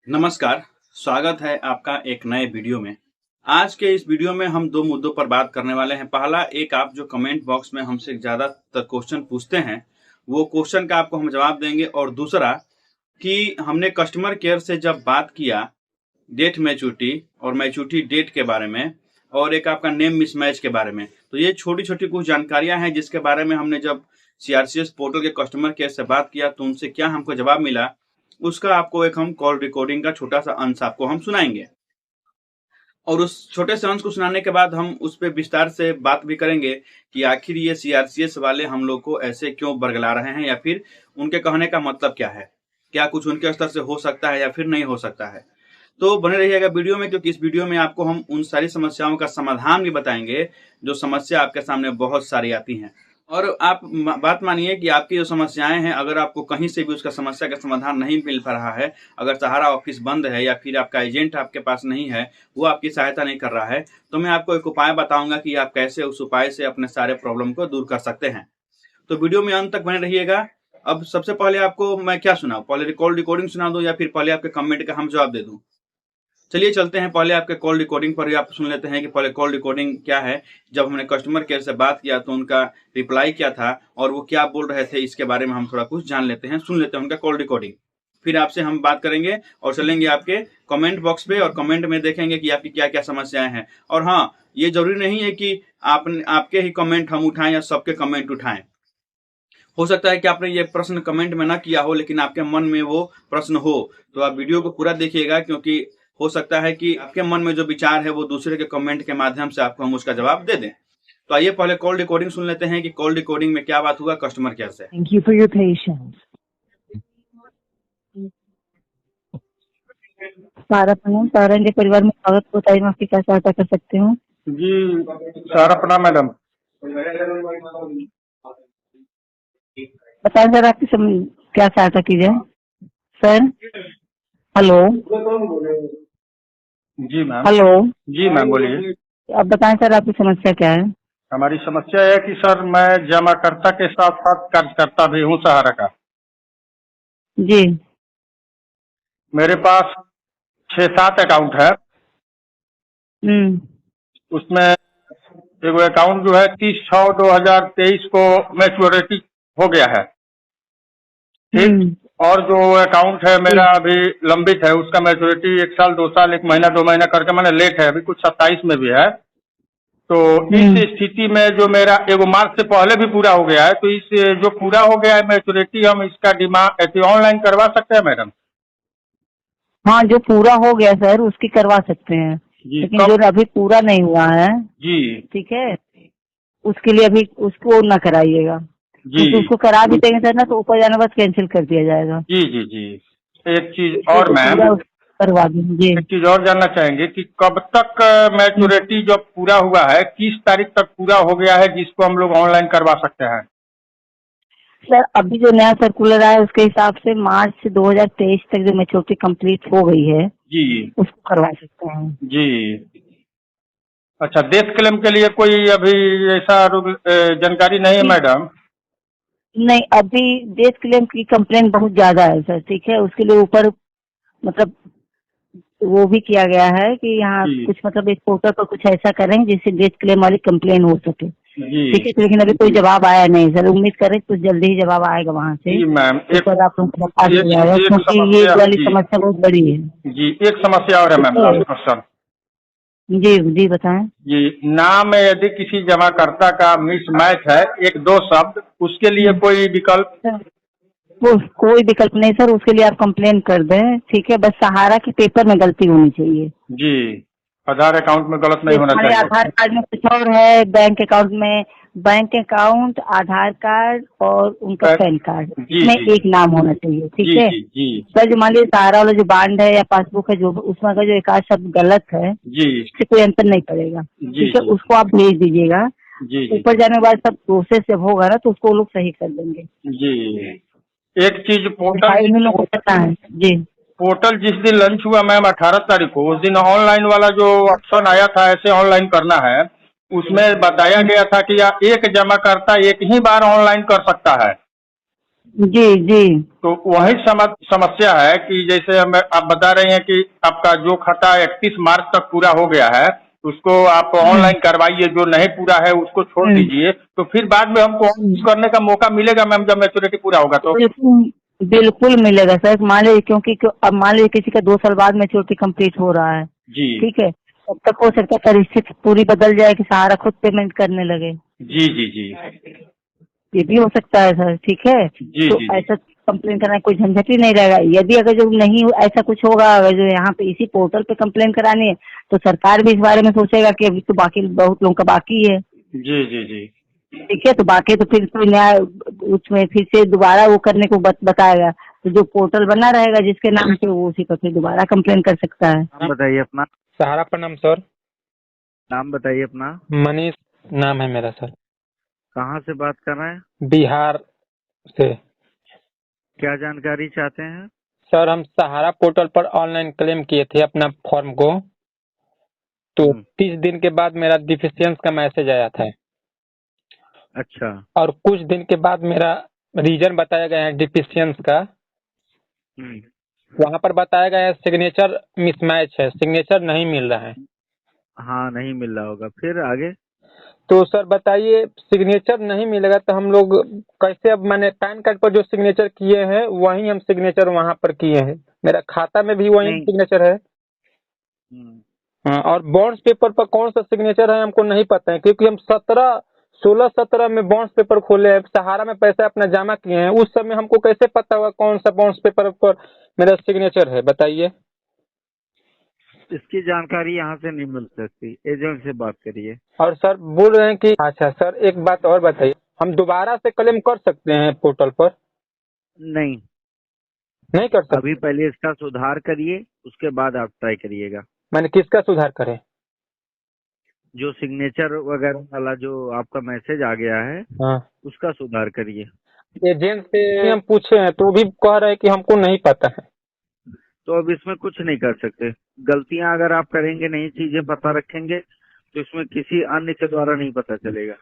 नमस्कार, स्वागत है आपका एक नए वीडियो में। आज के इस वीडियो में हम 2 मुद्दों पर बात करने वाले हैं। पहला, एक आप जो कमेंट बॉक्स में हमसे ज़्यादातर क्वेश्चन पूछते हैं, वो क्वेश्चन का आपको हम जवाब देंगे। और दूसरा कि हमने कस्टमर केयर से जब बात किया डेट मैच्योरिटी और मैच्योरिटी डेट के बारे में, और एक आपका नेम मिसमैच के बारे में, तो ये छोटी-छोटी कुछ जानकारियाँ हैं जिसके बारे में हमने जब सीआरसीएस पोर्टल के कस्टमर केयर से बात किया तो उनसे क्या हमको जवाब मिला, उसका आपको एक हम कॉल रिकॉर्डिंग का छोटा-सा अंश आपको हम सुनाएँगे। और उस छोटे से अंश को सुनाने के बाद हम उस पे विस्तार से बात भी करेंगे कि आखिर ये सीआरसीएस वाले हम लोग को ऐसे क्यों बरगला रहे हैं, या फिर उनके कहने का मतलब क्या है? क्या कुछ उनके स्तर से हो सकता है या फिर नहीं हो सकता है? तो बने रहिएगा वीडियो में, क्योंकि इस वीडियो में आपको हम उन सारी समस्याओं का समाधान भी बताएँगे, जो समस्या आपके सामने बहुत सारी आती हैं। और आप बात मानिए कि आपकी जो समस्याएं हैं, अगर आपको कहीं से भी उसका समस्या का समाधान नहीं मिल पा रहा है, अगर सहारा ऑफिस बंद है या फिर आपका एजेंट आपके पास नहीं है, वो आपकी सहायता नहीं कर रहा है, तो मैं आपको एक उपाय बताऊंगा कि आप कैसे उस उपाय से अपने सारे प्रॉब्लम को दूर कर सकते हैं। तो वीडियो में अंत तक बने रहिएगा। अब सबसे पहले आपको मैं क्या सुनाऊं, पहले रिकॉर्डिंग सुना दूं या फिर पहले आपके कमेंट का हम जवाब दे दूं? चलिए चलते हैं, पहले आपके कॉल रिकॉर्डिंग पर ही आप सुन लेते हैं कि पहले कॉल रिकॉर्डिंग क्या है, जब हमने कस्टमर केयर से बात किया तो उनका रिप्लाई क्या था और वो क्या बोल रहे थे, इसके बारे में हम थोड़ा कुछ जान लेते हैं। सुन लेते हैं उनका कॉल रिकॉर्डिंग, फिर आपसे हम बात करेंगे और चलेंगे आपके कमेंट बॉक्स पे और कमेंट में देखेंगे कि आपकी क्या क्या समस्याएं हैं। और हाँ, ये जरूरी नहीं है कि आपके ही कमेंट हम उठाएं या सबके कमेंट उठाएं। हो सकता है कि आपने ये प्रश्न कमेंट में ना किया हो, लेकिन आपके मन में वो प्रश्न हो, तो आप वीडियो को पूरा देखिएगा, क्योंकि हो सकता है कि आपके मन में जो विचार है वो दूसरे के कमेंट के माध्यम से आपको हम उसका जवाब दे दें। तो आइए पहले कॉल रिकॉर्डिंग सुन लेते हैं कि कॉल रिकॉर्डिंग में क्या बात हुआ कस्टमर केयर से। Thank you for your patience. सारा प्रणाम, सारा के परिवार में स्वागत को बताइए, मैं आपकी क्या सहायता कर सकती हूँ? जी सारा प्रणाम मैडम। बताएं सर, आपकी क्या सहायता की जाए? Sir hello. जी मैम। हेलो। जी मैम बोलिए। अब बताएं सर, आपकी समस्या क्या है? हमारी समस्या है कि सर मैं जमाकर्ता के साथ साथ कर्जकर्ता भी हूँ सहारा का। जी। मेरे पास 6-7 अकाउंट है। उसमें एगो अकाउंट जो है 30/6/2023 को मैच्योरिटी हो गया है, ठीक। और जो अकाउंट है मेरा अभी लंबित है, उसका मैच्योरिटी 1 साल 2 साल 1 महीना 2 महीना करके मैंने लेट है, अभी कुछ 27 में भी है। तो इस स्थिति में जो मेरा एगो मार्च से पहले भी पूरा हो गया है, तो इस जो पूरा हो गया है मैच्योरिटी, हम इसका डिमांड ऑनलाइन करवा सकते हैं मैडम? हाँ, जो पूरा हो गया सर उसकी करवा सकते हैं, लेकिन जो अभी पूरा नहीं हुआ है जी, ठीक है, उसके लिए अभी उसको न कराइएगा जी। उसको करा भी देंगे सर ना, तो ऊपर जाने बाद कैंसिल कर दिया जाएगा। जी जी जी। एक चीज और मैम, करवा दीजिए। एक चीज और जानना चाहेंगे कि कब तक मैच्योरिटी जब पूरा हुआ है, किस तारीख तक पूरा हो गया है जिसको हम लोग ऑनलाइन करवा सकते हैं? सर अभी जो नया सर्कुलर आया है उसके हिसाब से मार्च 2023 तक जो मैच्योरिटी कंप्लीट हो गई है जी, उसको करवा सकते हैं। जी। अच्छा, डेथ क्लेम के लिए कोई अभी ऐसा जानकारी नहीं है मैडम? नहीं, अभी डेथ क्लेम की कंप्लेंट बहुत ज्यादा है सर, ठीक है, उसके लिए ऊपर मतलब वो भी किया गया है कि यहाँ कुछ मतलब एक पोर्टल पर कुछ ऐसा करें जिससे डेथ क्लेम वाली कंप्लेन हो सके, ठीक है। लेकिन अभी कोई जवाब आया नहीं सर, उम्मीद करें कुछ जल्दी ही जवाब आएगा वहाँ से। जी मैम, आप लोगों को बता दिया जाएगा, क्योंकि ये वाली समस्या बहुत बड़ी है। जी, एक समस्या और है मैम, लास्ट क्वेश्चन। जी जी बताएं। जी, नाम में यदि किसी जमाकर्ता का मिसमैच है 1-2 शब्द, उसके लिए कोई विकल्प? कोई विकल्प नहीं सर, उसके लिए आप कंप्लेन कर दें, ठीक है। बस सहारा के पेपर में गलती होनी चाहिए। जी, आधार अकाउंट में गलत नहीं होना चाहिए। आधार कार्ड में कुछ और है, बैंक अकाउंट में बैंक अकाउंट, आधार कार्ड और उनका पैन कार्ड में एक नाम होना चाहिए, ठीक है। सर जो मान लीजिए सहारा वाला जो बांड है या पासबुक है, जो उसमें अगर जो एक आध शब्द गलत है उससे कोई अंतर नहीं पड़ेगा, ठीक है। उसको आप भेज दीजिएगा, ऊपर जाने के बाद सब प्रोसेस जब होगा ना तो उसको वो लोग सही कर देंगे। जी, एक चीज पोर्टल है जी, पोर्टल जिस दिन लॉन्च हुआ मैम 18 तारीख को, उस दिन ऑनलाइन वाला जो ऑप्शन आया था ऐसे ऑनलाइन करना है, उसमें बताया गया था कि एक जमाकर्ता एक ही बार ऑनलाइन कर सकता है। जी जी। तो वही समस्या है कि जैसे आप बता रहे हैं कि आपका जो खाता 31 मार्च तक पूरा हो गया है, उसको आप हम्म ऑनलाइन करवाइए, जो नहीं पूरा है उसको छोड़ हम्म दीजिए, तो फिर बाद में हमको हम्म। करने का मौका मिलेगा मैम, जब मैच्योरिटी पूरा होगा तो। बिल्कुल बिल्कुल मिलेगा सर। मान लीजिए अब मान लीजिए किसी का 2 साल बाद मैच्योरिटी कंप्लीट हो रहा है, जी ठीक है, तब तक हो सकता है परिस्थिति पूरी बदल जाए कि सहारा खुद पेमेंट करने लगे। जी जी जी ये भी हो सकता है सर, ठीक है। जी तो जी जी ऐसा कंप्लेन करना कोई झंझट ही नहीं रहेगा। यदि अगर जो नहीं ऐसा कुछ होगा, अगर जो यहाँ पे इसी पोर्टल पे कंप्लेन करानी है, तो सरकार भी इस बारे में सोचेगा कि अभी तो बाकी बहुत लोगों का बाकी है, जी जी जी ठीक है। तो बाकी तो फिर कोई नया उसमें फिर से दोबारा वो करने को बताएगा। तो जो पोर्टल बना रहेगा जिसके नाम से, वो उसी पर फिर दोबारा कंप्लेन कर सकता है। नाम बताइए अपना। सहारा प्रणाम सर। नाम बताइए अपना। मनीष नाम है मेरा सर। कहाँ से बात कर रहे हैं? बिहार से। क्या जानकारी चाहते हैं? सर हम सहारा पोर्टल पर ऑनलाइन क्लेम किए थे अपना फॉर्म को, तो 30 दिन के बाद मेरा डिफिशियंस का मैसेज आया था। अच्छा। और कुछ दिन के बाद मेरा रीजन बताया गया है डिफिशियंस का। वहाँ पर बताया गया है सिग्नेचर मिसमैच है, सिग्नेचर नहीं मिल रहा है। हाँ, नहीं मिल रहा होगा, फिर आगे? तो सर बताइए, सिग्नेचर नहीं मिलेगा तो हम लोग कैसे? अब मैंने पैन कार्ड पर जो सिग्नेचर किए हैं वही हम सिग्नेचर वहाँ पर किए हैं, मेरा खाता में भी वही नहीं। सिग्नेचर है। हाँ, और बॉन्ड्स पेपर पर कौन सा सिग्नेचर है हमको नहीं पता है, क्योंकि हम 16-17 में बॉन्ड्स पेपर खोले हैं, सहारा में पैसा अपना जमा किए हैं। उस समय हमको कैसे पता होगा कौन सा बॉन्ड्स पेपर पर मेरा सिग्नेचर है? बताइए। इसकी जानकारी यहाँ से नहीं मिल सकती, एजेंट से बात करिए। और सर बोल रहे हैं कि अच्छा सर एक बात और बताइए, हम दोबारा से क्लेम कर सकते हैं पोर्टल पर? नहीं, नहीं कर सकते। अभी पहले इसका सुधार करिए, उसके बाद आप ट्राई करिएगा। मैंने किसका सुधार करें? जो सिग्नेचर वगैरह वाला जो आपका मैसेज आ गया है, हाँ, उसका सुधार करिए। एजेंट से हम पूछे हैं तो भी कह रहे हैं कि हमको नहीं पता है। तो अब इसमें कुछ नहीं कर सकते। गलतियां अगर आप करेंगे, नई चीजें पता रखेंगे, तो इसमें किसी अन्य के द्वारा नहीं पता चलेगा।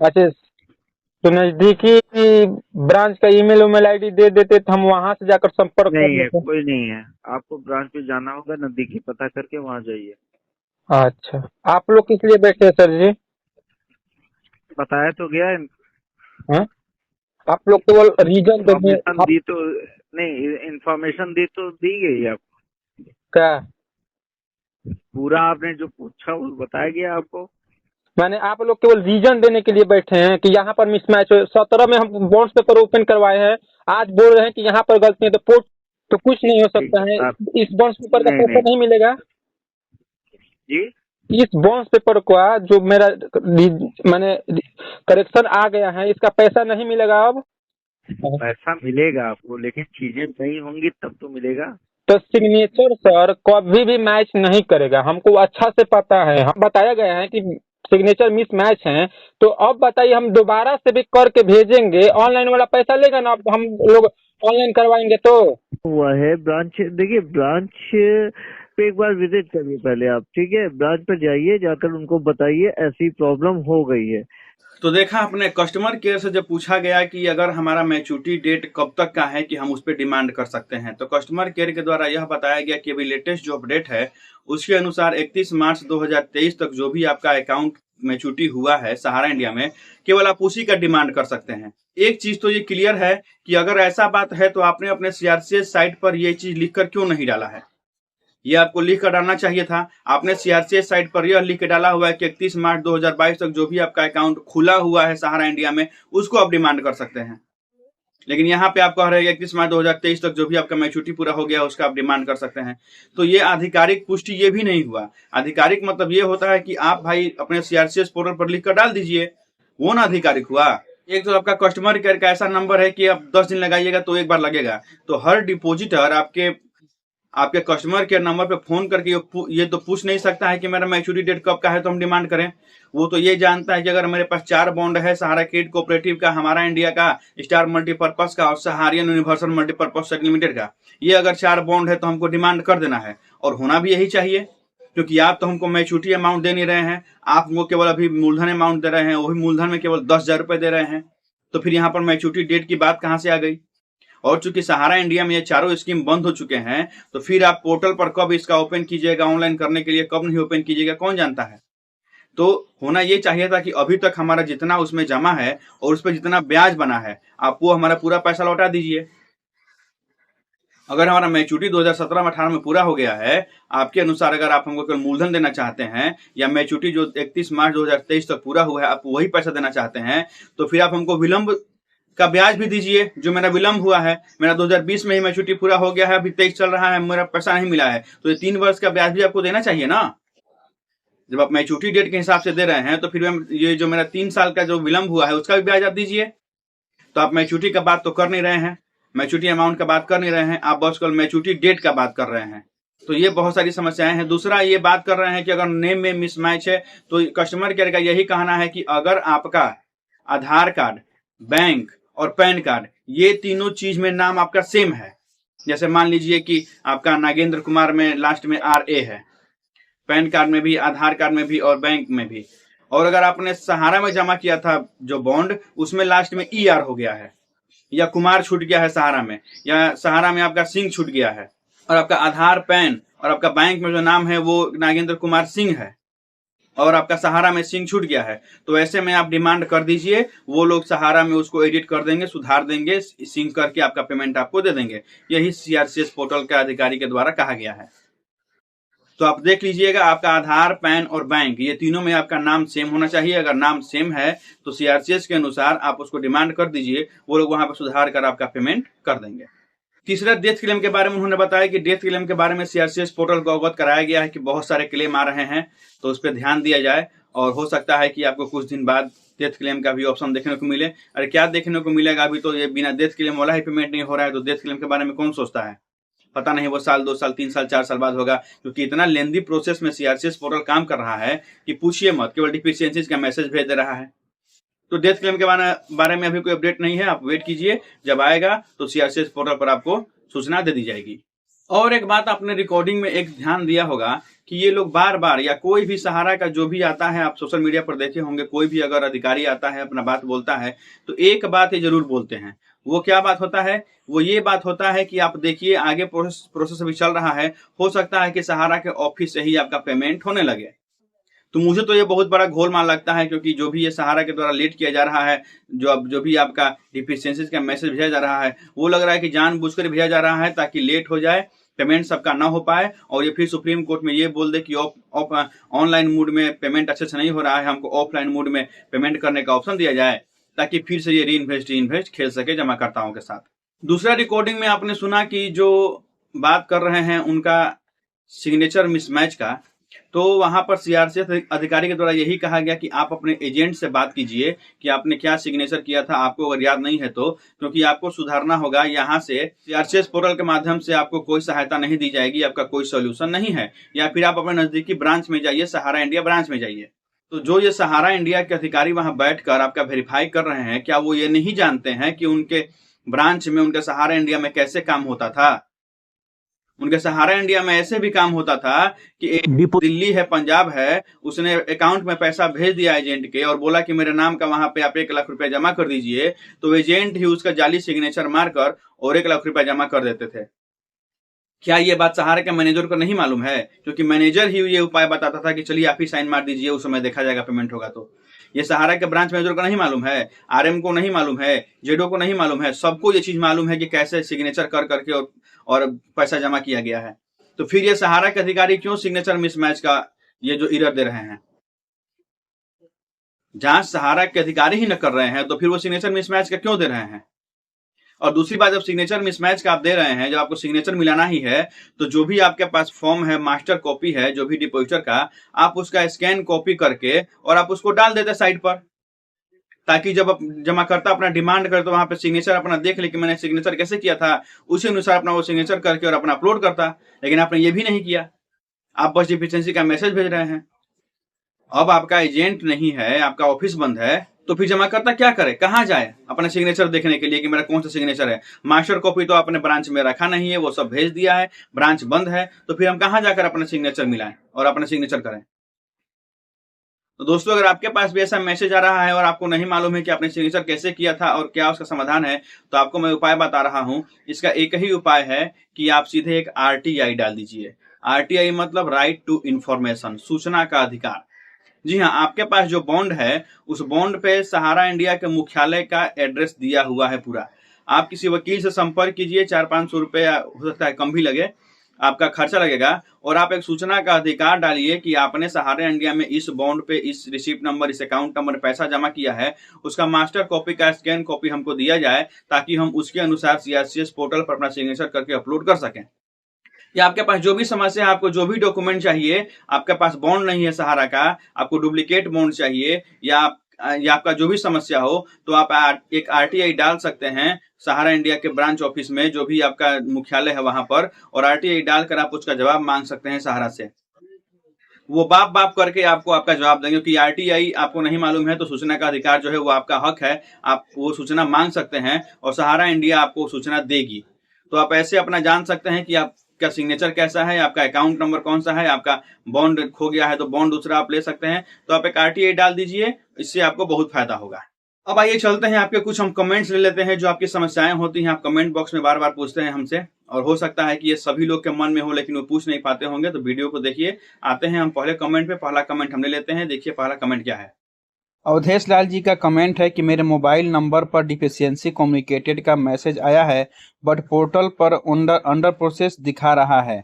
अच्छा, तो नजदीकी ब्रांच का ईमेल उमेल आईडी दे देते तो हम वहां से जाकर संपर्क कर नहीं है, लेते। कोई नहीं है। आपको ब्रांच पे जाना होगा, नजदीकी पता करके वहाँ जाइए। अच्छा, आप लोग किस लिए बैठे हैं सर जी? बताया तो गया है। हाँ? आप लोग केवल रीजन देंगे इन्फॉर्मेशन आप? दी तो नहीं, इन्फॉर्मेशन दी तो दी गई आपको। क्या पूरा आपने जो पूछा वो बताया गया आपको। मैंने? आप लोग केवल रीजन देने के लिए बैठे हैं कि यहाँ पर मिसमैच हो। 17 में हम बॉन्ड्स पेपर ओपन करवाए हैं, आज बोल रहे हैं कि यहाँ पर गलती है, तो पोर्ट तो कुछ नहीं हो सकता है। इस बॉन्ड्स पेपर का नहीं पैसा नहीं मिलेगा जी, इस बॉन्ड्स पेपर का जो मेरा मैंने करेक्शन आ गया है, इसका पैसा नहीं मिलेगा अब? पैसा मिलेगा आपको, लेकिन चीजें सही होंगी तब तो मिलेगा। तो सिग्नेचर सर कभी भी मैच नहीं करेगा, हमको अच्छा से पता है। हम बताया गया है कि सिग्नेचर मिस मैच है। तो अब बताइए, हम दोबारा से भी करके भेजेंगे, ऑनलाइन वाला पैसा लेगा ना? अब हम लोग ऑनलाइन करवाएंगे तो हुआ है ब्रांच, देखिए ब्रांच पे एक बार विजिट करिए पहले आप, ठीक है। ब्रांच पे जाइए, जाकर उनको बताइए ऐसी प्रॉब्लम हो गई है। तो देखा आपने, कस्टमर केयर से जब पूछा गया कि अगर हमारा मैच्योरिटी डेट कब तक का है कि हम उस पर डिमांड कर सकते हैं, तो कस्टमर केयर के द्वारा यह बताया गया कि अभी लेटेस्ट जो अपडेट है उसके अनुसार 31 मार्च 2023 तक जो भी आपका अकाउंट मैच्योरिटी हुआ है सहारा इंडिया में, केवल आप उसी का डिमांड कर सकते हैं। एक चीज तो ये क्लियर है कि अगर ऐसा बात है तो आपने अपने सीआरसीएस साइट पर ये चीज लिखकर क्यों नहीं डाला है? ये आपको लिख कर डालना चाहिए था। आपने सीआरसीएस साइट पर यह लिख के डाला हुआ है कि 31 मार्च 2022 तक जो भी आपका अकाउंट खुला हुआ है सहारा इंडिया में, उसको आप डिमांड कर सकते हैं। लेकिन यहाँ पे आप कह रहे हैं 31 मार्च 2023 तक जो भी आपका मैच्योरिटी पूरा हो गया उसका आप डिमांड कर सकते हैं। तो ये आधिकारिक पुष्टि ये भी नहीं हुआ। आधिकारिक मतलब ये होता है कि आप भाई अपने सीआरसीएस पोर्टल पर लिख कर डाल दीजिए, वो ना आधिकारिक हुआ। एक तो आपका कस्टमर केयर का ऐसा नंबर है कि आप 10 दिन लगाइएगा तो एक बार लगेगा। तो हर डिपोजिटर आपके कस्टमर केयर नंबर पे फोन करके ये तो पूछ नहीं सकता है कि मेरा मैच्योरिटी डेट कब का है तो हम डिमांड करें। वो तो ये जानता है कि अगर मेरे पास 4 बॉन्ड है, सहारा क्रेडिट कोऑपरेटिव का, हमारा इंडिया का, स्टार मल्टीपर्पज का और सहारियन यूनिवर्सल मल्टीपर्पज लिमिटेड का, ये अगर 4 बॉन्ड है तो हमको डिमांड कर देना है। और होना भी यही चाहिए, क्योंकि आप तो हमको मैच्योरिटी अमाउंट दे नहीं रहे हैं, आप हमको केवल अभी मूलधन अमाउंट दे रहे हैं, वही मूलधन में केवल 10,000 रुपए दे रहे हैं। तो फिर यहाँ पर मैच्योरिटी डेट की बात कहाँ से आ गई? और चूंकि सहारा इंडिया में ये चारों स्कीम बंद हो चुके हैं, तो फिर आप पोर्टल पर कब इसका ओपन कीजिएगा ऑनलाइन करने के लिए, कब नहीं ओपन कीजिएगा, कौन जानता है। तो होना ये चाहिए था कि अभी तक हमारा जितना उसमें जमा है और उस पर जितना ब्याज बना है, आप वो हमारा पूरा पैसा लौटा दीजिए। अगर हमारा मैच्योरिटी 2017 में 18 में पूरा हो गया है, आपके अनुसार अगर आप हमको केवल मूलधन देना चाहते हैं, या मैच्योरिटी जो 31 मार्च 2023 तक पूरा हुआ है आप वही पैसा देना चाहते हैं, तो फिर आप हमको विलंब का ब्याज भी दीजिए जो मेरा विलंब हुआ है। मेरा 2020 में ही मैच्योरिटी पूरा हो गया है, अभी 23 चल रहा है, मेरा पैसा नहीं मिला है, तो ये 3 वर्ष का ब्याज भी आपको देना चाहिए ना। जब आप मैच्योरिटी डेट के हिसाब से दे रहे हैं, तो फिर ये जो मेरा 3 साल का जो विलंब हुआ है उसका भी ब्याज आप दीजिए। तो आप मैच्योरिटी का बात तो कर नहीं रहे हैं, मैच्योरिटी अमाउंट का बात कर नहीं रहे हैं, आप बस कल मैच्योरिटी डेट का बात कर रहे हैं। तो ये बहुत सारी समस्याएं हैं। दूसरा ये बात कर रहे हैं कि अगर नेम में मिसमैच है, तो कस्टमर केयर का यही कहना है कि अगर आपका आधार कार्ड, बैंक और पैन कार्ड ये तीनों चीज में नाम आपका सेम है, जैसे मान लीजिए कि आपका नागेंद्र कुमार में लास्ट में RA है, पैन कार्ड में भी, आधार कार्ड में भी और बैंक में भी, और अगर आपने सहारा में जमा किया था जो बॉन्ड, उसमें लास्ट में ER हो गया है, या कुमार छूट गया है सहारा में, या सहारा में आपका सिंह छूट गया है, और आपका आधार, पैन और आपका बैंक में जो नाम है वो नागेंद्र कुमार सिंह है, और आपका सहारा में सिंह छूट गया है, तो ऐसे में आप डिमांड कर दीजिए, वो लोग सहारा में उसको एडिट कर देंगे, सुधार देंगे, सिंह करके आपका पेमेंट आपको दे देंगे। यही CRCS पोर्टल के अधिकारी के द्वारा कहा गया है। तो आप देख लीजिएगा, आपका आधार, पैन और बैंक ये तीनों में आपका नाम सेम होना चाहिए। अगर नाम सेम है तो CRCS के अनुसार आप उसको डिमांड कर दीजिए, वो लोग वहां पर सुधार कर आपका पेमेंट कर देंगे। तीसरा, डेथ क्लेम के बारे में उन्होंने बताया कि डेथ क्लेम के बारे में CRCS पोर्टल को अवगत कराया गया है कि बहुत सारे क्लेम आ रहे हैं, तो उस पर ध्यान दिया जाए, और हो सकता है कि आपको कुछ दिन बाद डेथ क्लेम का भी ऑप्शन देखने को मिले। अरे क्या देखने को मिलेगा, अभी तो ये बिना डेथ क्लेम वाला ही पेमेंट नहीं हो रहा है, तो डेथ क्लेम के बारे में कौन सोचता है। पता नहीं वो साल, 2 साल, 3 साल, 4 साल बाद होगा, क्योंकि इतना लेंदी प्रोसेस में CRCS पोर्टल काम कर रहा है कि पूछिए मत, केवल डिफिशियंसीज का मैसेज भेज दे रहा है। तो डेथ क्लेम के बारे में अभी कोई अपडेट नहीं है, आप वेट कीजिए, जब आएगा तो CRCS पोर्टल पर आपको सूचना दे दी जाएगी। और एक बात आपने रिकॉर्डिंग में एक ध्यान दिया होगा कि ये लोग बार बार, या कोई भी सहारा का जो भी आता है, आप सोशल मीडिया पर देखे होंगे, कोई भी अगर अधिकारी आता है अपना बात बोलता है तो एक बात ये जरूर बोलते हैं। वो क्या बात होता है? वो ये बात होता है कि आप देखिए आगे प्रोसेस अभी चल रहा है, हो सकता है कि सहारा के ऑफिस से ही आपका पेमेंट होने लगे। तो मुझे तो ये बहुत बड़ा घोलमाल लगता है, क्योंकि जो भी ये सहारा के द्वारा लेट किया जा रहा है, जो भी आपका डिफिशियंसीज का मैसेज भेजा जा रहा है, वो लग रहा है कि जानबूझकर भेजा जा रहा है ताकि लेट हो जाए, पेमेंट सबका ना हो पाए, और ये फिर सुप्रीम कोर्ट में ये बोल दे कि ऑनलाइन मोड में पेमेंट अच्छे से नहीं हो रहा है, हमको ऑफलाइन मोड में पेमेंट करने का ऑप्शन दिया जाए, ताकि फिर से ये री इन्वेस्ट खेल सके जमाकर्ताओं के साथ। दूसरा, रिकॉर्डिंग में आपने सुना कि जो बात कर रहे हैं उनका सिग्नेचर मिसमैच का, तो वहां पर CRCS अधिकारी के द्वारा यही कहा गया कि आप अपने एजेंट से बात कीजिए कि आपने क्या सिग्नेचर किया था, आपको अगर याद नहीं है तो, क्योंकि आपको सुधारना होगा। यहाँ से CRCS पोर्टल के माध्यम से आपको कोई सहायता नहीं दी जाएगी, आपका कोई सोल्यूशन नहीं है, या फिर आप अपने नजदीकी ब्रांच में जाइए, सहारा इंडिया ब्रांच में जाइए। तो जो ये सहारा इंडिया के अधिकारी वहां बैठकर आपका वेरीफाई कर रहे हैं, क्या वो ये नहीं जानते हैं कि उनके ब्रांच में, उनके सहारा इंडिया में कैसे काम होता था? उनके सहारा इंडिया में ऐसे भी काम होता था कि दिल्ली है, पंजाब है, उसने अकाउंट में पैसा भेज दिया एजेंट के और बोला कि मेरे नाम का वहां पे आप 1 लाख रुपया जमा कर दीजिए, तो एजेंट ही उसका जाली सिग्नेचर मारकर और 1 लाख रुपया जमा कर देते थे। क्या ये बात सहारा के मैनेजर को नहीं मालूम है? क्योंकि मैनेजर ही ये उपाय बताता था कि चलिए आप ही साइन मार दीजिए, उस समय देखा जाएगा पेमेंट होगा। तो ये सहारा के ब्रांच मैनेजर को नहीं मालूम है, RM को नहीं मालूम है, जेडो को नहीं मालूम है, सबको ये चीज मालूम है कि कैसे सिग्नेचर कर करके और पैसा जमा किया गया है। तो फिर ये सहारा के अधिकारी क्यों सिग्नेचर मिसमैच का ये जो एरर दे रहे हैं? जांच सहारा के अधिकारी ही न कर रहे हैं, तो फिर वो सिग्नेचर मिसमैच का क्यों दे रहे हैं? और दूसरी बात, जब सिग्नेचर मिसमैच का आप दे रहे हैं, जब आपको सिग्नेचर मिलाना ही है, तो जो भी आपके पास फॉर्म है, मास्टर कॉपी है जो भी डिपॉजिटर का, आप उसका स्कैन कॉपी करके और आप उसको डाल देते साइड पर, ताकि जब जमाकर्ता अपना डिमांड करे तो वहां पे सिग्नेचर अपना देख ले कि मैंने सिग्नेचर कैसे किया था, उसी अनुसार अपना वो सिग्नेचर करके और अपना अपलोड करता। लेकिन आपने ये भी नहीं किया, आप बस डिफिशियंसी का मैसेज भेज रहे हैं। अब आपका एजेंट नहीं है, आपका ऑफिस बंद है, तो फिर जमाकर्ता क्या करे, कहाँ जाए अपने सिग्नेचर देखने के लिए कि मेरा कौन सा सिग्नेचर है? मास्टर कॉपी तो आपने ब्रांच में रखा नहीं है, वो सब भेज दिया है, ब्रांच बंद है, तो फिर हम कहाँ जाकर अपना सिग्नेचर मिलाएं और अपना सिग्नेचर करें? तो दोस्तों, अगर आपके पास भी ऐसा मैसेज आ रहा है और आपको नहीं मालूम है कि आपने सिग्नेचर कैसे किया था और क्या उसका समाधान है, तो आपको मैं उपाय बता रहा हूं। इसका एक ही उपाय है कि आप सीधे एक RTI डाल दीजिए। RTI मतलब राइट टू इंफॉर्मेशन, सूचना का अधिकार। जी हाँ, आपके पास जो बॉन्ड है, उस बॉन्ड पे सहारा इंडिया के मुख्यालय का एड्रेस दिया हुआ है पूरा। आप किसी वकील से संपर्क कीजिए, 400-500 रुपये, हो सकता है कम भी लगे, आपका खर्चा लगेगा, और आप एक सूचना का अधिकार डालिए कि आपने सहारा इंडिया में इस बॉन्ड पे इस रिसीप्ट नंबर, इस अकाउंट नंबर पैसा जमा किया है। उसका मास्टर कॉपी का स्कैन कॉपी हमको दिया जाए, ताकि हम उसके अनुसार CRCS पोर्टल पर अपना सिग्नेचर करके अपलोड कर सकें। या आपके पास जो भी समस्या है, आपको जो भी डॉक्यूमेंट चाहिए, आपके पास बॉन्ड नहीं है सहारा का, आपको डुप्लीकेट बॉन्ड चाहिए, या आपका जो भी समस्या हो, तो आप एक RTI डाल सकते हैं सहारा इंडिया के ब्रांच ऑफिस में, जो भी आपका मुख्यालय है वहां पर, और RTI डालकर आप उसका जवाब मांग सकते हैं सहारा से। वो बाप बाप करके आपको आपका जवाब देंगे, क्योंकि RTI आपको नहीं मालूम है तो सूचना का अधिकार जो है वो आपका हक है, आप वो सूचना मांग सकते हैं और सहारा इंडिया आपको सूचना देगी। तो आप ऐसे अपना जान सकते हैं कि आपका सिग्नेचर कैसा है, आपका अकाउंट नंबर कौन सा है, आपका बॉन्ड खो गया है तो बॉन्ड दूसरा आप ले सकते हैं। तो आप एक RTI डाल दीजिए, इससे आपको बहुत फायदा होगा। अब आइए चलते हैं, आपके कुछ हम कमेंट्स ले लेते हैं। जो आपकी समस्याएं होती हैं, आप कमेंट बॉक्स में बार बार पूछते हैं हमसे, और हो सकता है कि ये सभी लोग के मन में हो लेकिन वो पूछ नहीं पाते होंगे, तो वीडियो को देखिए। आते हैं हम पहले कमेंट पे। पहला कमेंट हम ले लेते हैं, देखिए पहला कमेंट क्या है। अवधेश लाल जी का कमेंट है कि मेरे मोबाइल नंबर पर डिफिशियंसी कम्युनिकेटेड का मैसेज आया है, बट पोर्टल पर अंडर प्रोसेस दिखा रहा है।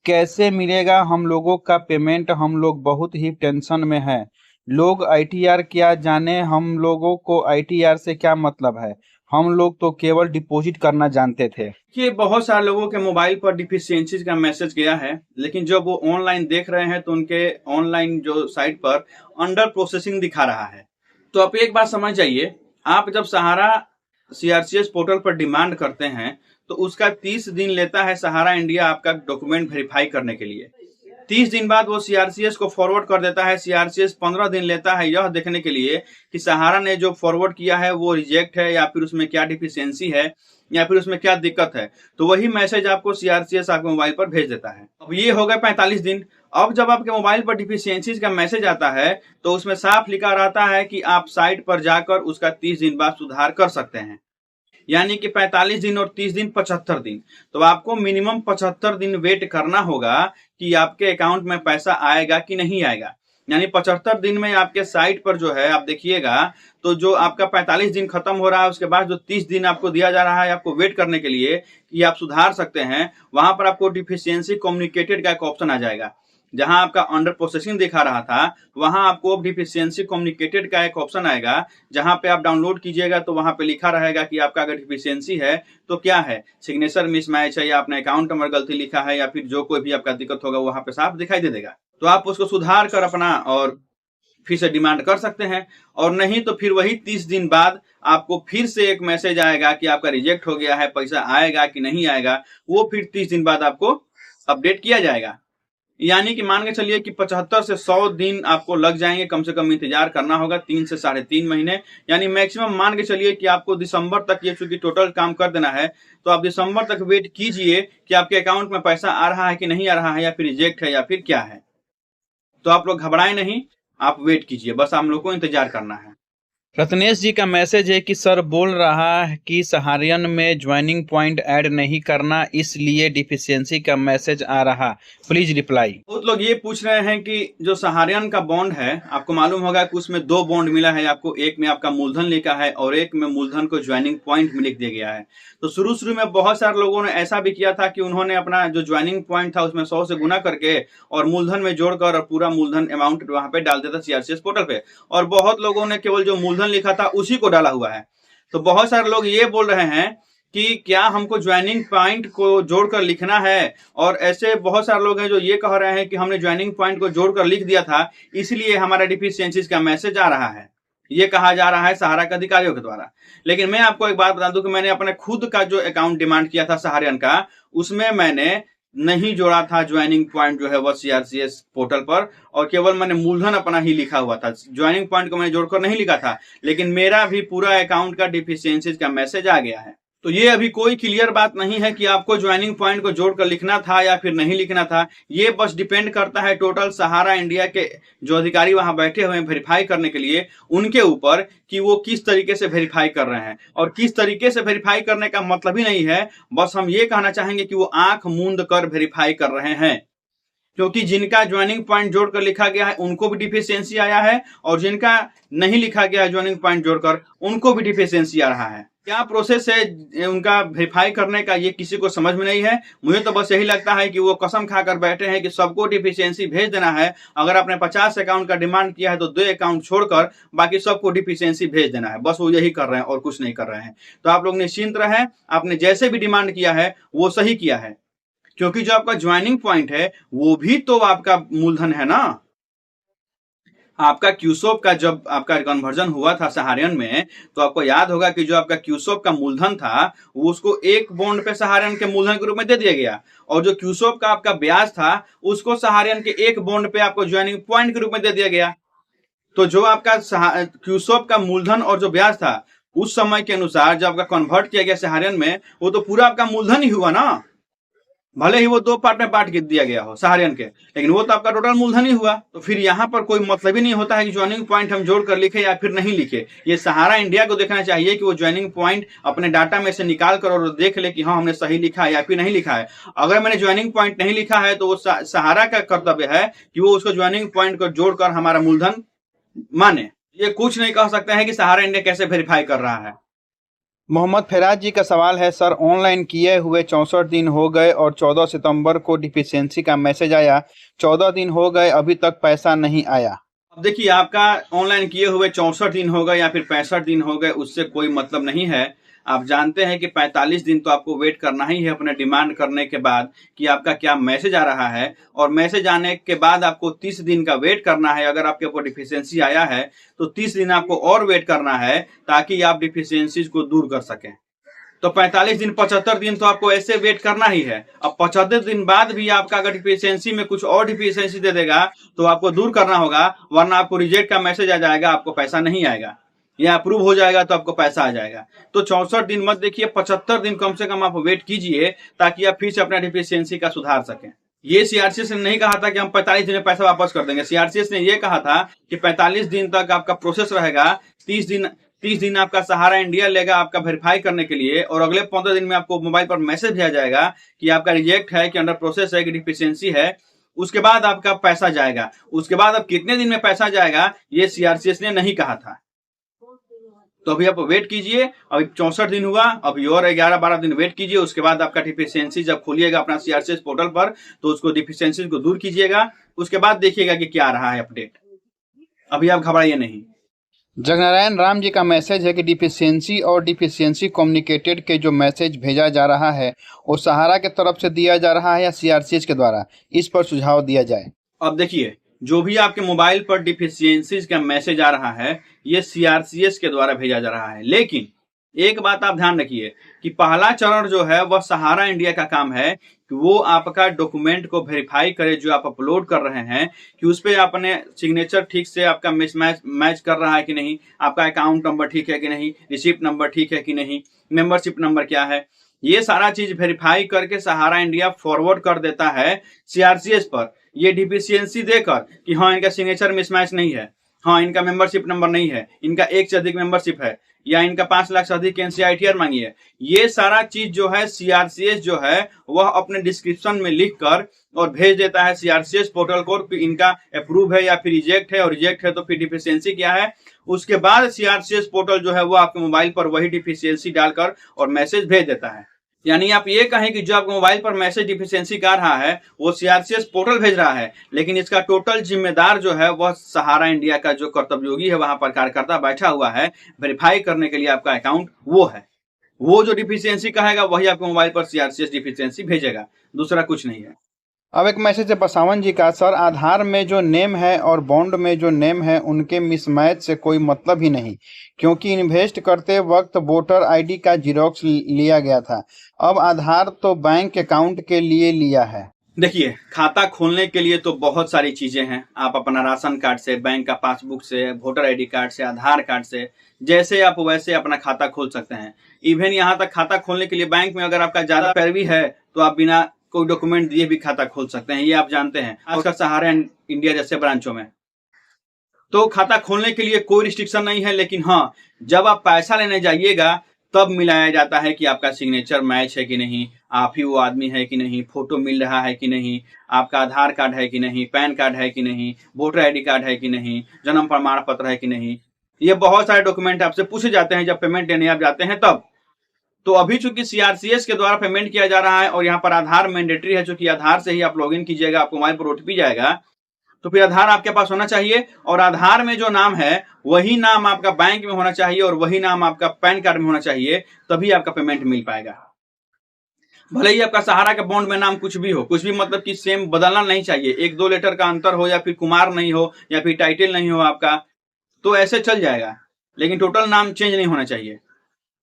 कैसे मिलेगा हम लोगों का पेमेंट? हम लोग बहुत ही टेंशन में हैं। लोग ITR क्या जाने, हम लोगों को ITR से क्या मतलब है? हम लोग तो केवल डिपॉजिट करना जानते थे। कि बहुत सारे लोगों के मोबाइल पर डिफिशियंसीज का मैसेज गया है, लेकिन जब वो ऑनलाइन देख रहे हैं तो उनके ऑनलाइन जो साइट पर अंडर प्रोसेसिंग दिखा रहा है। तो आप एक बात समझ जाइए, आप जब सहारा CRCS पोर्टल पर डिमांड करते हैं तो उसका 30 दिन लेता है सहारा इंडिया आपका डॉक्यूमेंट वेरीफाई करने के लिए। 30 दिन बाद वो CRCS को फॉरवर्ड कर देता है। CRCS 15 दिन लेता है यह देखने के लिए कि सहारा ने जो फॉरवर्ड किया है वो रिजेक्ट है, या फिर उसमें क्या डिफिशियंसी है, या फिर उसमें क्या दिक्कत है। तो वही मैसेज आपको CRCS आपके मोबाइल पर भेज देता है। अब ये हो गए 45 दिन। अब जब आपके मोबाइल पर डिफिशियंसीज का मैसेज आता है तो उसमें साफ लिखा रहता है कि आप साइट पर जाकर उसका 30 दिन बाद सुधार कर सकते हैं। यानी कि 45 दिन और 30 दिन 75 दिन। तो आपको मिनिमम 75 दिन वेट करना होगा कि आपके अकाउंट में पैसा आएगा कि नहीं आएगा। यानी 75 दिन में आपके साइट पर जो है आप देखिएगा, तो जो आपका 45 दिन खत्म हो रहा है, उसके बाद जो 30 दिन आपको दिया जा रहा है आपको वेट करने के लिए कि आप सुधार सकते हैं, वहां पर आपको डिफिशियंसी कम्युनिकेटेड का एक ऑप्शन आ जाएगा। जहां आपका अंडर प्रोसेसिंग दिखा रहा था, वहां आपको डिफिशियंसी कम्युनिकेटेड का एक ऑप्शन आएगा। जहां पे आप डाउनलोड कीजिएगा तो वहां पे लिखा रहेगा कि आपका अगर डिफिशियंसी है तो क्या है, सिग्नेचर मिसमैच है, या आपने अकाउंट नंबर गलती लिखा है, या फिर जो कोई भी आपका दिक्कत होगा वहां पे साफ दिखाई दे देगा। तो आप उसको सुधार कर अपना और फिर से डिमांड कर सकते हैं। और नहीं तो फिर वही 30 दिन बाद आपको फिर से एक मैसेज आएगा कि आपका रिजेक्ट हो गया है, पैसा आएगा कि नहीं आएगा, वो फिर 30 दिन बाद आपको अपडेट किया जाएगा। यानी कि मान के चलिए कि 75 से 100 दिन आपको लग जाएंगे, कम से कम इंतजार करना होगा 3 से 3.5 महीने। यानी मैक्सिमम मान के चलिए कि आपको दिसंबर तक ये चूंकि टोटल काम कर देना है, तो आप दिसंबर तक वेट कीजिए कि आपके अकाउंट में पैसा आ रहा है कि नहीं आ रहा है, या फिर रिजेक्ट है या फिर क्या है। तो आप लोग घबराएं नहीं, आप वेट कीजिए, बस आप लोग को इंतजार करना है। रत्नेश जी का मैसेज है कि सर बोल रहा है कि सहारियन में ज्वाइनिंग पॉइंट ऐड नहीं करना, इसलिए डिफिशियंसी का मैसेज आ रहा, प्लीज रिप्लाई। बहुत लोग ये पूछ रहे हैं कि जो सहारियन का बॉन्ड है, आपको मालूम होगा कि उसमें 2 बॉन्ड मिला है आपको, एक में आपका मूलधन लिखा है और एक में मूलधन को ज्वाइनिंग पॉइंट में लिख दिया गया है। तो शुरू में बहुत सारे लोगों ने ऐसा भी किया था कि उन्होंने अपना जो ज्वाइनिंग पॉइंट था उसमें 100 से गुना करके और मूलधन में जोड़कर और पूरा मूलधन अमाउंट वहां पे डाल देता CRCS पोर्टल पे, और बहुत लोगों ने केवल जो मूलधन लिखा था उसी को डाला हुआ है। तो बहुत सारे लोग ये बोल रहे हैं कि क्या हमको ज्वाइनिंग पॉइंट को जोड़कर लिखना है, और ऐसे बहुत सारे लोग हैं जो ये कह रहे हैं कि हमने ज्वाइनिंग पॉइंट को जोड़कर लिख दिया था इसलिए हमारा डिफिशियंसीज का मैसेज आ रहा है। ये कहा जा रहा है सहारा के अधिकारियों के द्वारा। लेकिन मैं आपको एक बात बता दूं कि मैंने अपने खुद का जो अकाउंट डिमांड किया था सहारियन का, उसमें मैंने नहीं जोड़ा था ज्वाइनिंग पॉइंट जो है वो CRCS पोर्टल पर, और केवल मैंने मूलधन अपना ही लिखा हुआ था। ज्वाइनिंग पॉइंट को मैंने जोड़कर नहीं लिखा था, लेकिन मेरा भी पूरा अकाउंट का डिफिशियंसीज का मैसेज आ गया है। तो ये अभी कोई क्लियर बात नहीं है कि आपको ज्वाइनिंग पॉइंट को जोड़कर लिखना था या फिर नहीं लिखना था। ये बस डिपेंड करता है टोटल सहारा इंडिया के जो अधिकारी वहां बैठे हुए हैं वेरीफाई करने के लिए, उनके ऊपर कि वो किस तरीके से वेरीफाई कर रहे हैं। और किस तरीके से वेरीफाई करने का मतलब ही नहीं है, बस हम ये कहना चाहेंगे कि वो आंख मूंद कर वेरीफाई कर रहे हैं। क्योंकि जिनका ज्वाइनिंग पॉइंट जोड़कर लिखा गया है उनको भी डिफिशियंसी आया है, और जिनका नहीं लिखा गया है ज्वाइनिंग पॉइंट जोड़कर उनको भी डिफिशियंसी आ रहा है। क्या प्रोसेस है उनका वेरीफाई करने का, ये किसी को समझ में नहीं है। मुझे तो बस यही लगता है कि वो कसम खाकर बैठे हैं कि सबको डिफिशियंसी भेज देना है। अगर आपने 50 अकाउंट का डिमांड किया है तो 2 अकाउंट छोड़कर बाकी सबको डिफिशियंसी भेज देना है। बस वो यही कर रहे हैं और कुछ नहीं कर रहे हैं। तो आप लोग निश्चिंत रहें, आपने जैसे भी डिमांड किया है वो सही किया है, क्योंकि जो आपका ज्वाइनिंग पॉइंट है वो भी तो आपका मूलधन है ना। आपका क्यूसोप का जब आपका कन्वर्जन हुआ था सहारियन में, तो आपको याद होगा कि जो आपका क्यूसोप का मूलधन था वो उसको एक बॉन्ड पे सहारियन के मूलधन के रूप में दे दिया गया, और जो क्यूसोप का आपका ब्याज था उसको सहारियन के एक बॉन्ड पे आपको ज्वाइनिंग पॉइंट के रूप में दे दिया गया। तो जो आपका क्यूसोप का मूलधन और जो ब्याज था उस समय के अनुसार जब आपका कन्वर्ट किया गया सहारियन में, वो तो पूरा आपका मूलधन ही हुआ ना। भले ही वो 2 पार्ट में बांट दिया गया हो सहारियन के, लेकिन वो तो आपका टोटल मूलधन ही हुआ। तो फिर यहाँ पर कोई मतलब ही नहीं होता है कि ज्वाइनिंग पॉइंट हम जोड़कर लिखे या फिर नहीं लिखे। ये सहारा इंडिया को देखना चाहिए कि वो ज्वाइनिंग पॉइंट अपने डाटा में से निकाल कर और देख ले कि हाँ हमने सही लिखा है या फिर नहीं लिखा है। अगर मैंने ज्वाइनिंग पॉइंट नहीं लिखा है तो वो सहारा का कर्तव्य है कि वो उसको ज्वाइनिंग पॉइंट को जोड़कर हमारा मूलधन माने। ये कुछ नहीं कह सकते हैं कि सहारा इंडिया कैसे वेरीफाई कर रहा है। मोहम्मद फराज जी का सवाल है, सर ऑनलाइन किए हुए 64 दिन हो गए और 14 सितंबर को डिफिशियंसी का मैसेज आया, 14 दिन हो गए अभी तक पैसा नहीं आया। अब देखिए, आपका ऑनलाइन किए हुए 64 दिन हो गए या फिर 65 दिन हो गए, उससे कोई मतलब नहीं है। आप जानते हैं कि 45 दिन तो आपको वेट करना ही है अपने डिमांड करने के बाद कि आपका क्या मैसेज आ रहा है, और मैसेज आने के बाद आपको 30 दिन का वेट करना है। अगर आपके ऊपर डिफिशियंसी आया है तो 30 दिन आपको और वेट करना है ताकि आप डिफिशियंसीज को दूर कर सकें। तो 45 दिन 75 दिन तो आपको ऐसे वेट करना ही है। अब 75 दिन बाद भी आपका अगर डिफिशियंसी में कुछ और डिफिशियंसी दे देगा तो आपको दूर करना होगा, वरना आपको रिजेक्ट का मैसेज आ जाएगा, आपको पैसा नहीं आएगा। या अप्रूव हो जाएगा तो आपको पैसा आ जाएगा। तो 64 दिन मत देखिए, 75 दिन कम से कम आप वेट कीजिए ताकि आप फिर से अपना डिफिशियंसी का सुधार सकें। ये सीआरसीएस ने नहीं कहा था कि हम 45 दिन में पैसा वापस कर देंगे। सीआरसीएस ने ये कहा था कि 45 दिन तक आपका प्रोसेस रहेगा। 30 दिन आपका सहारा इंडिया लेगा आपका वेरीफाई करने के लिए, और अगले 15 दिन में आपको मोबाइल पर मैसेज भेजा जाएगा कि आपका रिजेक्ट है, कि अंडर प्रोसेस है, कि डिफिशियंसी है। उसके बाद आपका पैसा जाएगा। उसके बाद अब कितने दिन में पैसा जाएगा ये सीआरसीएस ने नहीं कहा था। तो अभी आप वेट कीजिए, अभी 64 दिन हुआ, अभी और 11-12 दिन वेट कीजिए। उसके बाद आपका डिफिशियंसी जब खोलिएगा अपना सीआरसीएस पोर्टल पर तो उसको डिफिशियंसी को दूर कीजिएगा। उसके बाद देखिएगा कि क्या आ रहा है अपडेट। अभी आप घबराइए नहीं। जगनारायण राम जी का मैसेज है कि डिफिशियंसी और डिफिशियंसी कम्युनिकेटेड के जो मैसेज भेजा जा रहा है वो सहारा के तरफ से दिया जा रहा है या सीआरसीएस के द्वारा, इस पर सुझाव दिया जाए। अब देखिए, जो भी आपके मोबाइल पर डिफिशियंसीज का मैसेज आ रहा है ये सीआरसीएस के द्वारा भेजा जा रहा है। लेकिन एक बात आप ध्यान रखिए कि पहला चरण जो है वह सहारा इंडिया का काम है कि वो आपका डॉक्यूमेंट को वेरीफाई करे जो आप अपलोड कर रहे हैं, कि उस पर आपने सिग्नेचर ठीक से आपका मैच कर रहा है कि नहीं, आपका अकाउंट नंबर ठीक है कि नहीं, रिसिप्ट नंबर ठीक है कि नहीं, मेंबरशिप नंबर क्या है। ये सारा चीज वेरीफाई करके सहारा इंडिया फॉरवर्ड कर देता है सीआरसीएस पर ये डिफिशियंसी देकर कि हाँ इनका सिग्नेचर मिसमैच नहीं है, हाँ इनका मेंबरशिप नंबर नहीं है, इनका 1 से अधिक मेंबरशिप है, या इनका 5 लाख से अधिक एनसीआईटीआर मांगी है। ये सारा चीज जो है सीआरसीएस जो है वह अपने डिस्क्रिप्शन में लिख कर और भेज देता है सीआरसीएस पोर्टल को कि इनका अप्रूव है या फिर रिजेक्ट है, और रिजेक्ट है तो फिर डिफिशियंसी क्या है। उसके बाद सीआरसीएस पोर्टल जो है वो आपके मोबाइल पर वही डिफिशियंसी डालकर और मैसेज भेज देता है। यानी आप ये कहें कि जो आपके मोबाइल पर मैसेज डिफिशियंसी का रहा है वो सीआरसीएस पोर्टल भेज रहा है, लेकिन इसका टोटल जिम्मेदार जो है वह सहारा इंडिया का जो कर्तव्योगी है वहां पर कार्यकर्ता बैठा हुआ है वेरीफाई करने के लिए आपका अकाउंट, वो है। वो जो डिफिशियंसी कहेगा वही आपके मोबाइल पर सीआरसीएस डिफिशियंसी भेजेगा, दूसरा कुछ नहीं है। अब एक मैसेज है बसावन जी का, सर आधार में जो नेम है और बॉन्ड में जो नेम है उनके मिसमैच से कोई मतलब ही नहीं, क्योंकि इन्वेस्ट करते वक्त वोटर आईडी का जिरोक्स लिया गया था। अब आधार तो बैंक अकाउंट के लिए लिया है। देखिए, खाता खोलने के लिए तो बहुत सारी चीजें हैं। आप अपना राशन कार्ड से, बैंक का पासबुक से, वोटर आईडी कार्ड से, आधार कार्ड से, जैसे आप वैसे अपना खाता खोल सकते हैं। इवन यहाँ तक खाता खोलने के लिए बैंक में अगर आपका ज्यादा पैरवी है तो आप बिना कोई डॉक्यूमेंट दिए भी खाता खोल सकते हैं, ये आप जानते हैं, खासकर सहारा इंडिया जैसे ब्रांचों में। तो खाता खोलने के लिए कोई रिस्ट्रिक्शन नहीं है, लेकिन हाँ, जब आप पैसा लेने जाइएगा तब मिलाया जाता है कि आपका सिग्नेचर मैच है कि नहीं, आप ही वो आदमी है कि नहीं, फोटो मिल रहा है कि नहीं, आपका आधार कार्ड है कि नहीं, पैन कार्ड है कि नहीं, वोटर आईडी कार्ड है कि नहीं, जन्म प्रमाण पत्र है कि नहीं। ये बहुत सारे डॉक्यूमेंट आपसे पूछे जाते हैं जब पेमेंट लेने आप जाते हैं तब। तो अभी चूंकि सीआरसीएस के द्वारा पेमेंट किया जा रहा है और यहाँ पर आधार मैंडेटरी है, चूंकि आधार से ही आप लॉगिन कीजिएगा, आपको मोबाइल पर ओटीपी जाएगा, तो फिर आधार आपके पास होना चाहिए और आधार में जो नाम है वही नाम आपका बैंक में होना चाहिए और वही नाम आपका पैन कार्ड में होना चाहिए, तभी आपका पेमेंट मिल पाएगा। भले ही आपका सहारा के बॉन्ड में नाम कुछ भी हो, कुछ भी मतलब कि सेम बदलना नहीं चाहिए, 1-2 लेटर का अंतर हो या फिर कुमार नहीं हो या फिर टाइटल नहीं हो आपका, तो ऐसे चल जाएगा, लेकिन टोटल नाम चेंज नहीं होना चाहिए।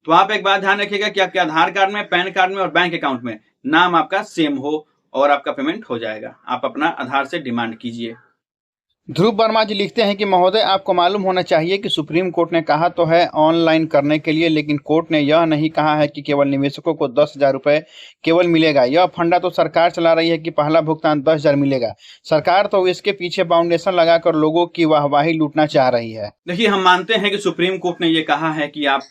तो आप एक बात ध्यान रखिएगा कि आपके आधार कार्ड में, पैन कार्ड में और बैंक अकाउंट में नाम आपका सेम हो और आपका पेमेंट हो जाएगा। आप अपना आधार से डिमांड कीजिए। ध्रुव वर्मा जी लिखते हैं कि महोदय, आपको मालूम होना चाहिए कि सुप्रीम कोर्ट ने कहा तो है ऑनलाइन करने के लिए, लेकिन कोर्ट ने यह नहीं कहा है कि केवल निवेशकों को 10,000 रुपये केवल मिलेगा। यह फंडा तो सरकार चला रही है कि पहला भुगतान 10,000 मिलेगा। सरकार तो इसके पीछे फाउंडेशन लगाकर लोगों की वाहवाही लूटना चाह रही है। देखिए, हम मानते हैं कि सुप्रीम कोर्ट ने यह कहा है कि आप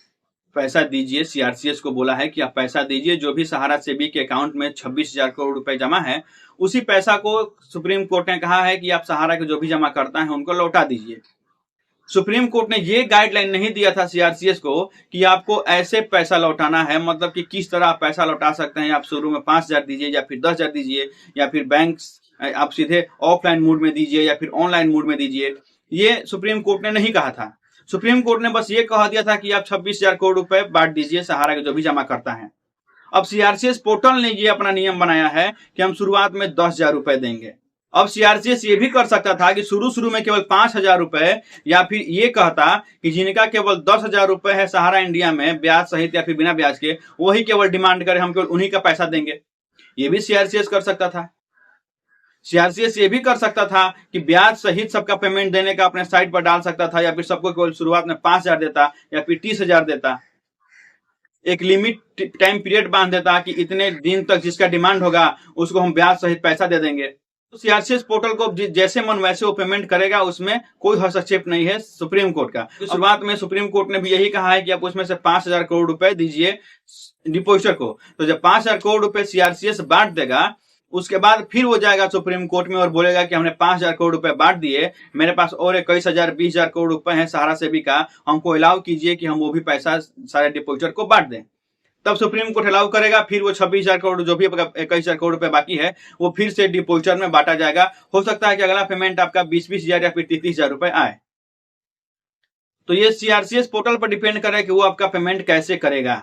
पैसा दीजिए, सीआरसीएस को बोला है कि आप पैसा दीजिए, जो भी सहारा सेबी के अकाउंट में 26,000 करोड़ रुपए जमा है, उसी पैसा को सुप्रीम कोर्ट ने कहा है कि आप सहारा के जो भी जमा करता है उनको लौटा दीजिए। सुप्रीम कोर्ट ने ये गाइडलाइन नहीं दिया था सीआरसीएस को कि आपको ऐसे पैसा लौटाना है, मतलब कि किस तरह आप पैसा लौटा सकते हैं। आप शुरू में 5,000 दीजिए या फिर 10,000 दीजिए या फिर बैंक आप सीधे ऑफलाइन मोड में दीजिए या फिर ऑनलाइन मोड में दीजिए, ये सुप्रीम कोर्ट ने नहीं कहा था। सुप्रीम कोर्ट ने बस ये कह दिया था कि आप 26,000 करोड़ रुपए बांट दीजिए सहारा के जो भी जमा करता है। अब सीआरसीएस पोर्टल ने ये अपना नियम बनाया है कि हम शुरुआत में 10,000 रुपए देंगे। अब सीआरसीएस ये भी कर सकता था कि शुरू में केवल 5,000 रुपए, या फिर ये कहता कि जिनका केवल 10,000 रुपए है सहारा इंडिया में ब्याज सहित या फिर बिना ब्याज के, वही केवल डिमांड करे, हम केवल उन्हीं का पैसा देंगे। ये भी सीआरसीएस कर सकता था। सीआरसीएस ये भी कर सकता था कि ब्याज सहित सबका पेमेंट देने का अपने साइट पर डाल सकता था, या फिर सबको केवल शुरुआत में 5,000 देता या फिर 30,000 देता, एक लिमिट टाइम पीरियड बांध देता कि इतने दिन तक जिसका डिमांड होगा उसको हम ब्याज सहित पैसा दे देंगे। तो सीआरसीएस पोर्टल को जैसे मन वैसे वो पेमेंट करेगा, उसमें कोई हस्तक्षेप नहीं है सुप्रीम कोर्ट का। शुरुआत में सुप्रीम कोर्ट ने भी यही कहा है कि आप उसमें से 5,000 करोड़ रुपए दीजिए डिपोजिटर को। तो जब 5,000 करोड़ रुपए सीआरसीएस बांट देगा, उसके बाद फिर वो जाएगा सुप्रीम कोर्ट में और बोलेगा कि हमने 5,000 करोड़ रुपए बांट दिए, मेरे पास और 21,000 20,000 करोड़ रुपए हैं सहारा सेबी का, हमको अलाउ कीजिए कि हम वो भी पैसा सारे डिपोजिटर को बांट दें। तब सुप्रीम कोर्ट अलाउ करेगा, फिर वो 26,000 करोड़ जो भी 21,000 करोड़ रुपए बाकी है वो फिर से डिपोजिटर में बांटा जाएगा। हो सकता है कि अगला पेमेंट आपका 20,000 या फिर 30,000 रुपए आए। तो ये सीआरसीएस पोर्टल पर डिपेंड करे कि वो आपका पेमेंट कैसे करेगा।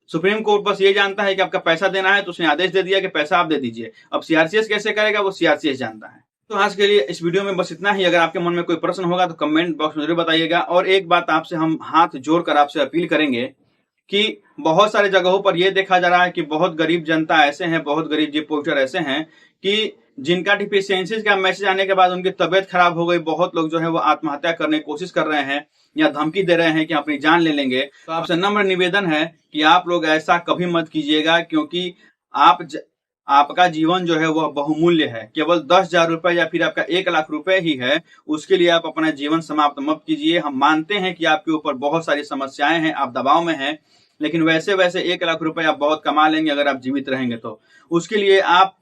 सुप्रीम कोर्ट बस ये जानता है कि आपका पैसा देना है, तो उसने आदेश दे दिया कि पैसा आप दे दीजिए। अब सीआरसीएस कैसे करेगा वो सीआरसीएस जानता है। तो आज के लिए इस वीडियो में बस इतना ही। अगर आपके मन में कोई प्रश्न होगा तो कमेंट बॉक्स में जरूर बताइएगा। और एक बात आपसे हम हाथ जोड़कर आपसे अपील करेंगे कि बहुत सारे जगहों पर यह देखा जा रहा है कि बहुत गरीब जनता ऐसे हैं, बहुत गरीब डिपोजिटर ऐसे हैं कि जिनका डिफिशियंसीज का मैसेज आने के बाद उनकी तबियत खराब हो गई। बहुत लोग जो है वो आत्महत्या करने की कोशिश कर रहे हैं या धमकी दे रहे हैं कि अपनी जान ले लेंगे। तो आपसे नम्र निवेदन है कि आप लोग ऐसा कभी मत कीजिएगा, क्योंकि आपका जीवन जो है वह बहुमूल्य है। केवल 10,000 रुपए या फिर आपका 1,00,000 रुपए ही है, उसके लिए आप अपना जीवन समाप्त मत कीजिए। हम मानते हैं कि आपके ऊपर बहुत सारी समस्याएं हैं, आप दबाव में हैं, लेकिन वैसे 1,00,000 रुपए आप बहुत कमा लेंगे अगर आप जीवित रहेंगे। तो उसके लिए आप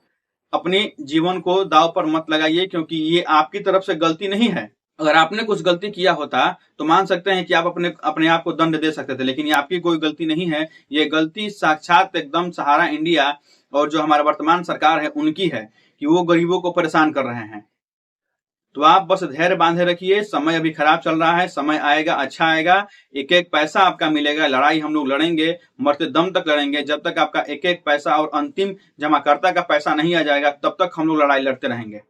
अपने जीवन को दांव पर मत लगाइए, क्योंकि ये आपकी तरफ से गलती नहीं है। अगर आपने कुछ गलती किया होता तो मान सकते हैं कि आप अपने आप को दंड दे सकते थे, लेकिन ये आपकी कोई गलती नहीं है। ये गलती साक्षात एकदम सहारा इंडिया और जो हमारा वर्तमान सरकार है उनकी है कि वो गरीबों को परेशान कर रहे हैं। तो आप बस धैर्य बांधे रखिए। समय अभी खराब चल रहा है, समय आएगा, अच्छा आएगा। एक एक पैसा आपका मिलेगा। लड़ाई हम लोग लड़ेंगे, मरते दम तक लड़ेंगे। जब तक आपका एक एक पैसा और अंतिम जमाकर्ता का पैसा नहीं आ जाएगा तब तक हम लोग लड़ाई लड़ते रहेंगे।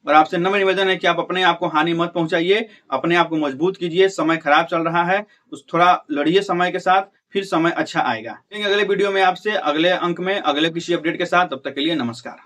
और आपसे नम्र निवेदन है कि आप अपने आप को हानि मत पहुंचाइए, अपने आप को मजबूत कीजिए। समय खराब चल रहा है, उस थोड़ा लड़िए समय के साथ, फिर समय अच्छा आएगा। अगले वीडियो में आपसे अगले अंक में अगले किसी अपडेट के साथ। तब तक के लिए नमस्कार।